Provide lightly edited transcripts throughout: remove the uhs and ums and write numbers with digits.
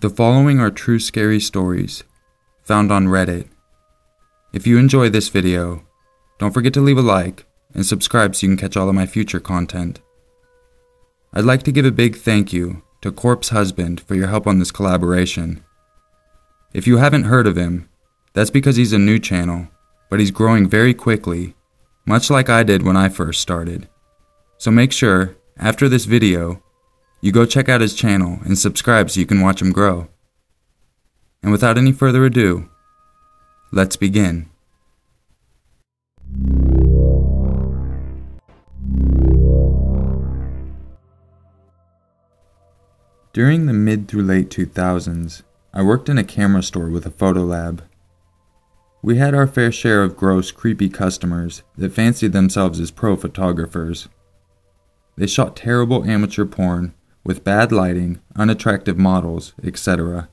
The following are true scary stories, found on Reddit. If you enjoy this video, don't forget to leave a like and subscribe so you can catch all of my future content. I'd like to give a big thank you to Corpse Husband for your help on this collaboration. If you haven't heard of him, that's because he's a new channel, but he's growing very quickly, much like I did when I first started. So make sure, after this video, you go check out his channel and subscribe so you can watch him grow. And without any further ado, let's begin. During the mid through late 2000s, I worked in a camera store with a photo lab. We had our fair share of gross, creepy customers that fancied themselves as pro photographers. They shot terrible amateur porn with bad lighting, unattractive models, etc.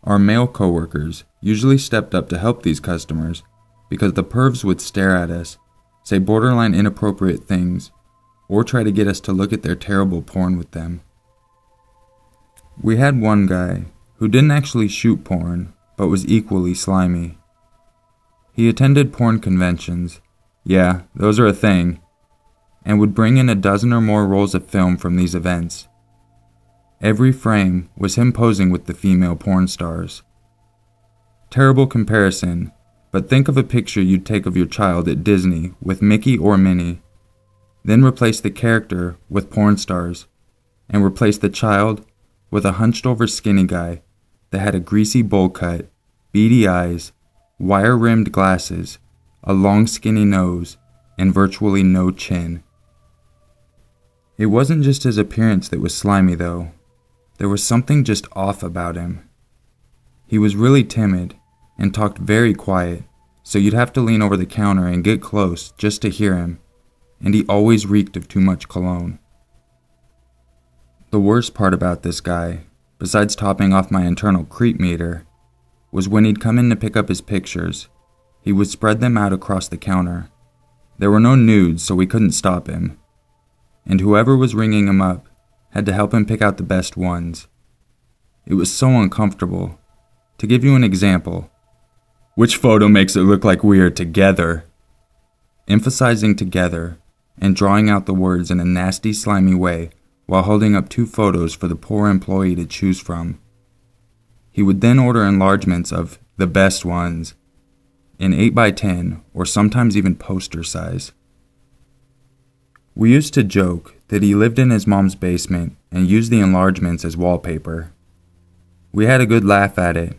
Our male coworkers usually stepped up to help these customers because the pervs would stare at us, say borderline inappropriate things, or try to get us to look at their terrible porn with them. We had one guy who didn't actually shoot porn, but was equally slimy. He attended porn conventions, yeah, those are a thing, and would bring in a dozen or more rolls of film from these events. Every frame was him posing with the female porn stars. Terrible comparison, but think of a picture you'd take of your child at Disney with Mickey or Minnie, then replace the character with porn stars, and replace the child with a hunched-over skinny guy that had a greasy bowl cut, beady eyes, wire-rimmed glasses, a long skinny nose, and virtually no chin. It wasn't just his appearance that was slimy, though. There was something just off about him. He was really timid and talked very quiet, so you'd have to lean over the counter and get close just to hear him, and he always reeked of too much cologne. The worst part about this guy, besides topping off my internal creep meter, was when he'd come in to pick up his pictures, he would spread them out across the counter. There were no nudes, so we couldn't stop him, and whoever was ringing him up had to help him pick out the best ones. It was so uncomfortable. To give you an example, which photo makes it look like we are together? Emphasizing together and drawing out the words in a nasty, slimy way while holding up two photos for the poor employee to choose from. He would then order enlargements of the best ones in 8x10 or sometimes even poster size. We used to joke that he lived in his mom's basement and used the enlargements as wallpaper. We had a good laugh at it,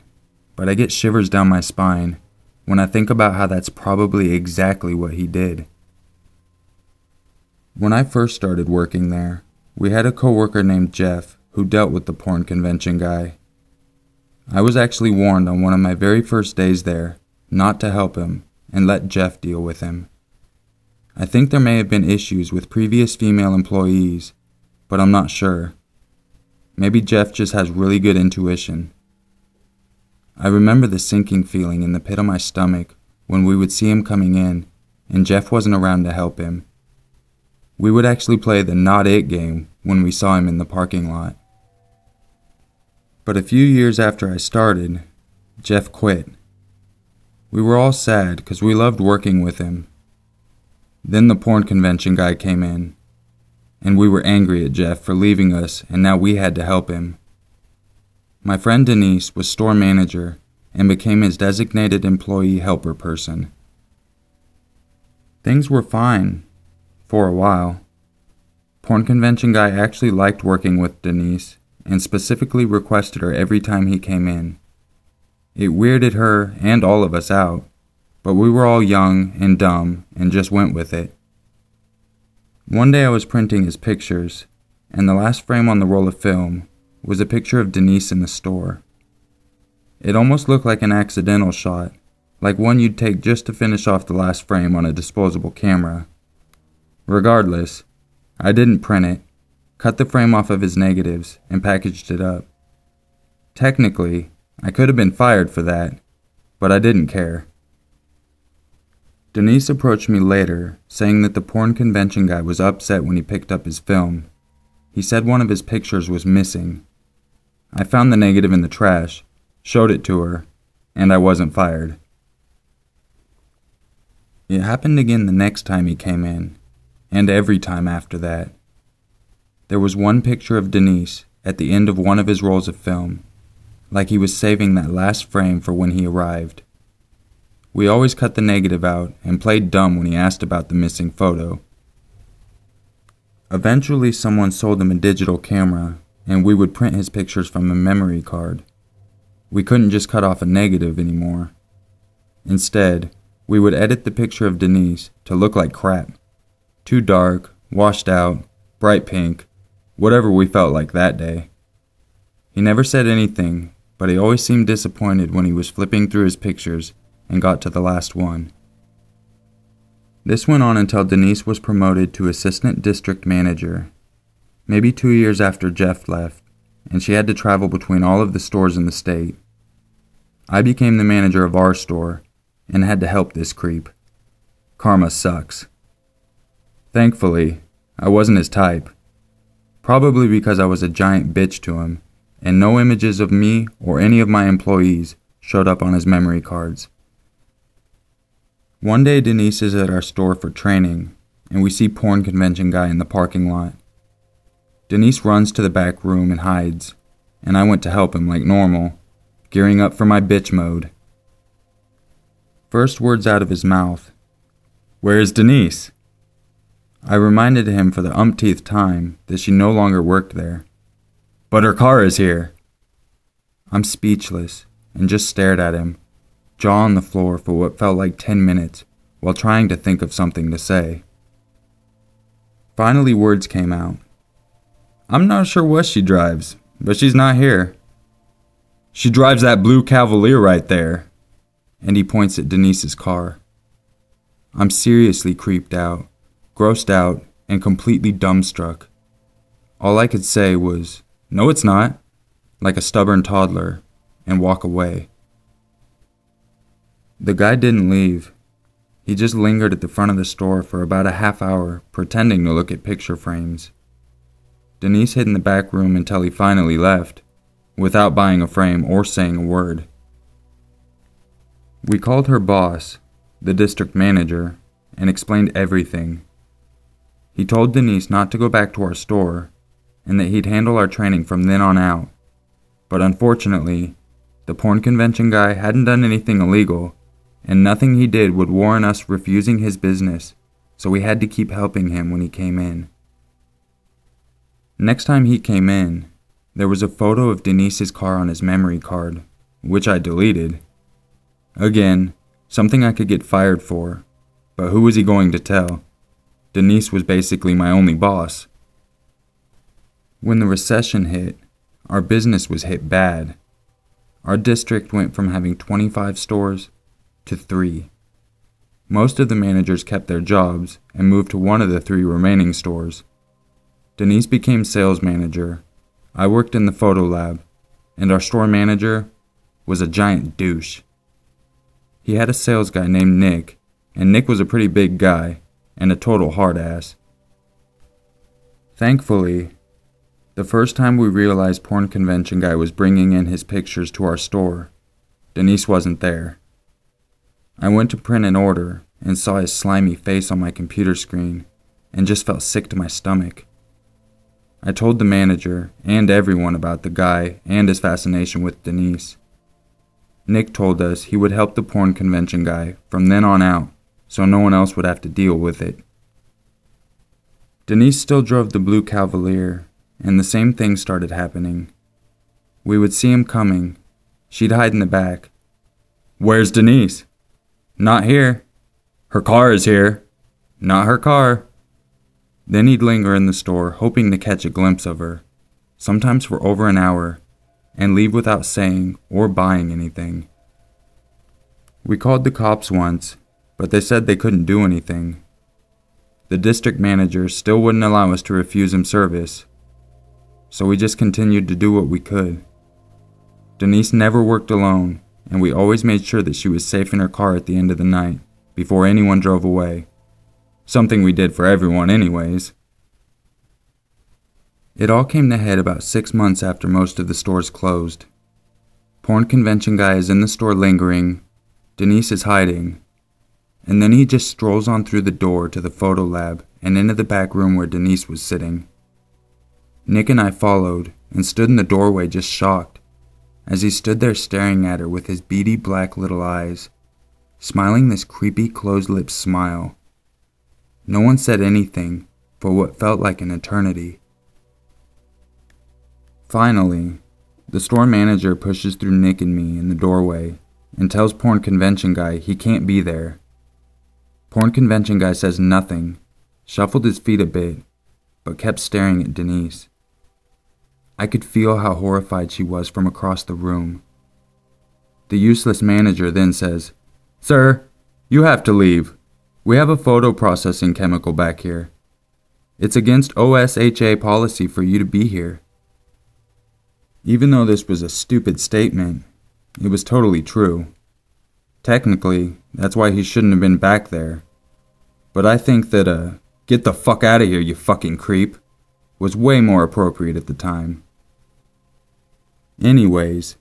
but I get shivers down my spine when I think about how that's probably exactly what he did. When I first started working there, we had a coworker named Jeff who dealt with the porn convention guy. I was actually warned on one of my very first days there not to help him and let Jeff deal with him. I think there may have been issues with previous female employees, but I'm not sure. Maybe Jeff just has really good intuition. I remember the sinking feeling in the pit of my stomach when we would see him coming in and Jeff wasn't around to help him. We would actually play the not it game when we saw him in the parking lot. But a few years after I started, Jeff quit. We were all sad because we loved working with him. Then the porn convention guy came in, and we were angry at Jeff for leaving us, and now we had to help him. My friend Denise was store manager and became his designated employee helper person. Things were fine, for a while. Porn convention guy actually liked working with Denise, and specifically requested her every time he came in. It weirded her and all of us out, but we were all young and dumb and just went with it. One day I was printing his pictures, and the last frame on the roll of film was a picture of Denise in the store. It almost looked like an accidental shot, like one you'd take just to finish off the last frame on a disposable camera. Regardless, I didn't print it, cut the frame off of his negatives, and packaged it up. Technically, I could have been fired for that, but I didn't care. Denise approached me later, saying that the porn convention guy was upset when he picked up his film. He said one of his pictures was missing. I found the negative in the trash, showed it to her, and I wasn't fired. It happened again the next time he came in, and every time after that. There was one picture of Denise at the end of one of his rolls of film, like he was saving that last frame for when he arrived. We always cut the negative out and played dumb when he asked about the missing photo. Eventually someone sold him a digital camera, and we would print his pictures from a memory card. We couldn't just cut off a negative anymore. Instead, we would edit the picture of Denise to look like crap. Too dark, washed out, bright pink, whatever we felt like that day. He never said anything, but he always seemed disappointed when he was flipping through his pictures and got to the last one. This went on until Denise was promoted to assistant district manager, maybe 2 years after Jeff left, and she had to travel between all of the stores in the state. I became the manager of our store and had to help this creep. Karma sucks. Thankfully, I wasn't his type. Probably because I was a giant bitch to him, and no images of me or any of my employees showed up on his memory cards. One day Denise is at our store for training, and we see porn convention guy in the parking lot. Denise runs to the back room and hides, and I went to help him like normal, gearing up for my bitch mode. First words out of his mouth, "Where's Denise?" I reminded him for the umpteenth time that she no longer worked there. "But her car is here." I'm speechless and just stared at him, jaw on the floor for what felt like 10 minutes while trying to think of something to say. Finally words came out. "I'm not sure what she drives, but she's not here." "She drives that blue Cavalier right there," and he points at Denise's car. I'm seriously creeped out, grossed out, and completely dumbstruck. All I could say was, "No, it's not," like a stubborn toddler, and walk away. The guy didn't leave. He just lingered at the front of the store for about a half hour, pretending to look at picture frames. Denise hid in the back room until he finally left, without buying a frame or saying a word. We called her boss, the district manager, and explained everything. He told Denise not to go back to our store, and that he'd handle our training from then on out. But unfortunately, the porn convention guy hadn't done anything illegal, and nothing he did would warrant us refusing his business, so we had to keep helping him when he came in. Next time he came in, there was a photo of Denise's car on his memory card, which I deleted. Again, something I could get fired for, but who was he going to tell? Denise was basically my only boss. When the recession hit, our business was hit bad. Our district went from having 25 stores to 3. Most of the managers kept their jobs and moved to one of the 3 remaining stores. Denise became sales manager. I worked in the photo lab, and our store manager was a giant douche. He had a sales guy named Nick, and Nick was a pretty big guy and a total hard ass. Thankfully, the first time we realized porn convention guy was bringing in his pictures to our store, Denise wasn't there. I went to print an order and saw his slimy face on my computer screen and just felt sick to my stomach. I told the manager and everyone about the guy and his fascination with Denise. Nick told us he would help the porn convention guy from then on out, so no one else would have to deal with it. Denise still drove the blue Cavalier, and the same thing started happening. We would see him coming. She'd hide in the back. "Where's Denise?" "Not here." "Her car is here." "Not her car." Then he'd linger in the store, hoping to catch a glimpse of her, sometimes for over an hour, and leave without saying or buying anything. We called the cops once, but they said they couldn't do anything. The district manager still wouldn't allow us to refuse him service, so we just continued to do what we could. Denise never worked alone, and we always made sure that she was safe in her car at the end of the night, before anyone drove away. Something we did for everyone anyways. It all came to head about 6 months after most of the stores closed. Porn convention guy is in the store lingering, Denise is hiding, and then he just strolls on through the door to the photo lab and into the back room where Denise was sitting. Nick and I followed and stood in the doorway just shocked, as he stood there staring at her with his beady black little eyes, smiling this creepy closed-lipped smile. No one said anything for what felt like an eternity. Finally, the store manager pushes through Nick and me in the doorway and tells porn convention guy he can't be there. Porn convention guy says nothing, shuffled his feet a bit, but kept staring at Denise. I could feel how horrified she was from across the room. The useless manager then says, "Sir, you have to leave. We have a photo processing chemical back here. It's against OSHA policy for you to be here." Even though this was a stupid statement, it was totally true. Technically, that's why he shouldn't have been back there. But I think that "get the fuck out of here, you fucking creep," was way more appropriate at the time. Anyways,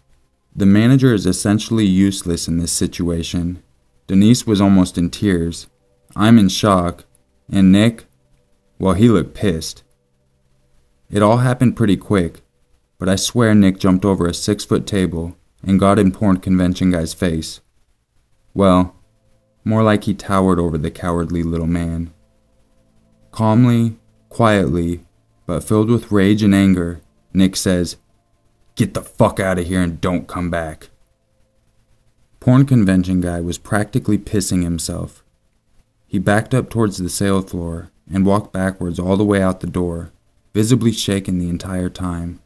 the manager is essentially useless in this situation. Denise was almost in tears. I'm in shock. And Nick, well, he looked pissed. It all happened pretty quick, but I swear Nick jumped over a 6-foot table and got in porn convention guy's face. Well, more like he towered over the cowardly little man. Calmly, quietly, but filled with rage and anger, Nick says, "Get the fuck out of here and don't come back." Porn convention guy was practically pissing himself. He backed up towards the sale floor and walked backwards all the way out the door, visibly shaken the entire time.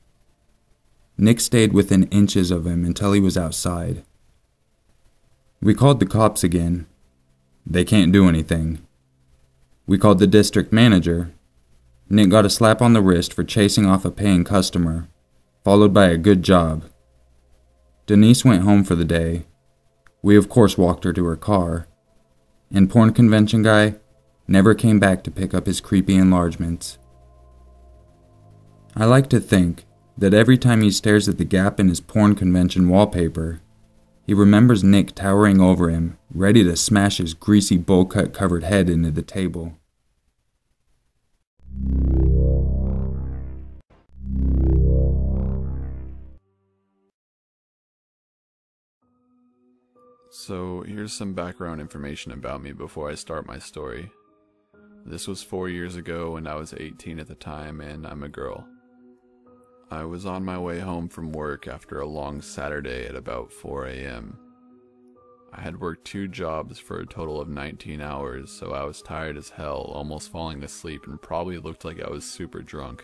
Nick stayed within inches of him until he was outside. We called the cops again. They can't do anything. We called the district manager. Nick got a slap on the wrist for chasing off a paying customer, followed by a good job. Denise went home for the day. We of course walked her to her car. And porn convention guy never came back to pick up his creepy enlargements. I like to think that every time he stares at the gap in his porn convention wallpaper, he remembers Nick towering over him, ready to smash his greasy bowl-cut covered head into the table. So here's some background information about me before I start my story. This was 4 years ago and I was 18 at the time, and I'm a girl. I was on my way home from work after a long Saturday at about 4 a.m. I had worked 2 jobs for a total of 19 hours, so I was tired as hell, almost falling asleep, and probably looked like I was super drunk.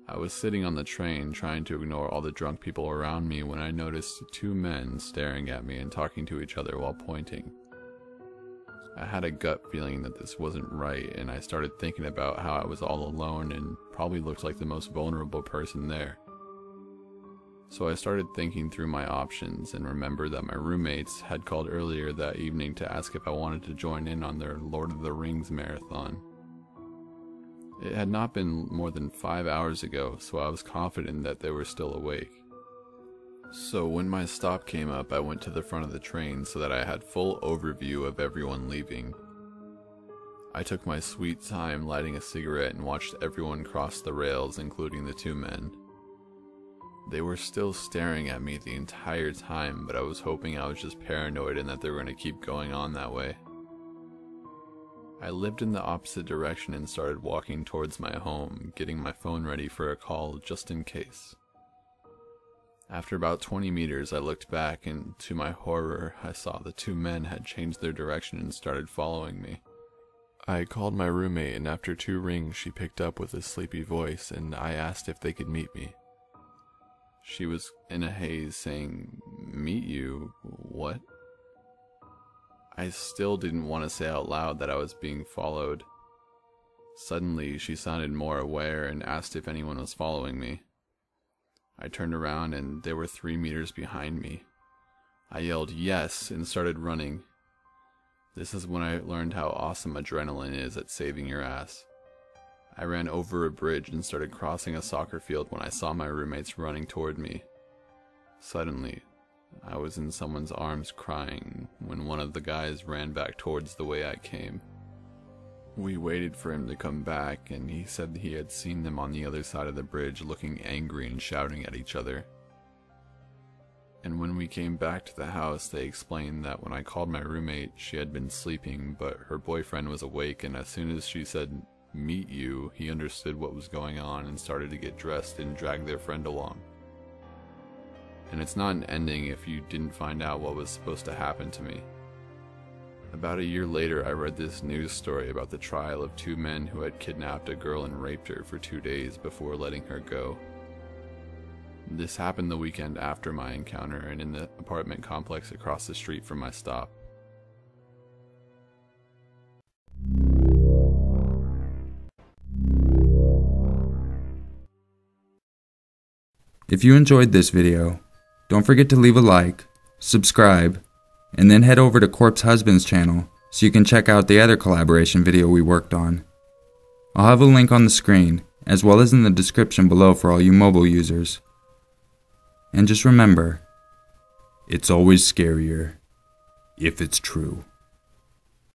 I was sitting on the train trying to ignore all the drunk people around me when I noticed 2 men staring at me and talking to each other while pointing. I had a gut feeling that this wasn't right, and I started thinking about how I was all alone and probably looked like the most vulnerable person there. So I started thinking through my options and remembered that my roommates had called earlier that evening to ask if I wanted to join in on their Lord of the Rings marathon. It had not been more than 5 hours ago, so I was confident that they were still awake. So when my stop came up, I went to the front of the train so that I had full overview of everyone leaving. I took my sweet time lighting a cigarette and watched everyone cross the rails, including the 2 men. They were still staring at me the entire time, but I was hoping I was just paranoid and that they were going to keep going on that way. I lived in the opposite direction and started walking towards my home, getting my phone ready for a call just in case. After about 20 meters, I looked back, and to my horror, I saw the 2 men had changed their direction and started following me. I called my roommate, and after 2 rings, she picked up with a sleepy voice, and I asked if they could meet me. She was in a haze, saying, "Meet you? What?" I still didn't want to say out loud that I was being followed. Suddenly, she sounded more aware and asked if anyone was following me. I turned around and they were 3 meters behind me. I yelled yes and started running. This is when I learned how awesome adrenaline is at saving your ass. I ran over a bridge and started crossing a soccer field when I saw my roommates running toward me. Suddenly, I was in someone's arms crying when one of the guys ran back towards the way I came. We waited for him to come back, and he said he had seen them on the other side of the bridge looking angry and shouting at each other. And when we came back to the house, they explained that when I called my roommate, she had been sleeping, but her boyfriend was awake, and as soon as she said, "Meet you," he understood what was going on and started to get dressed and drag their friend along. And it's not an ending if you didn't find out what was supposed to happen to me. About a year later, I read this news story about the trial of 2 men who had kidnapped a girl and raped her for 2 days before letting her go. This happened the weekend after my encounter and in the apartment complex across the street from my stop. If you enjoyed this video, don't forget to leave a like, subscribe, and then head over to Corpse Husband's channel so you can check out the other collaboration video we worked on. I'll have a link on the screen, as well as in the description below for all you mobile users. And just remember, it's always scarier if it's true.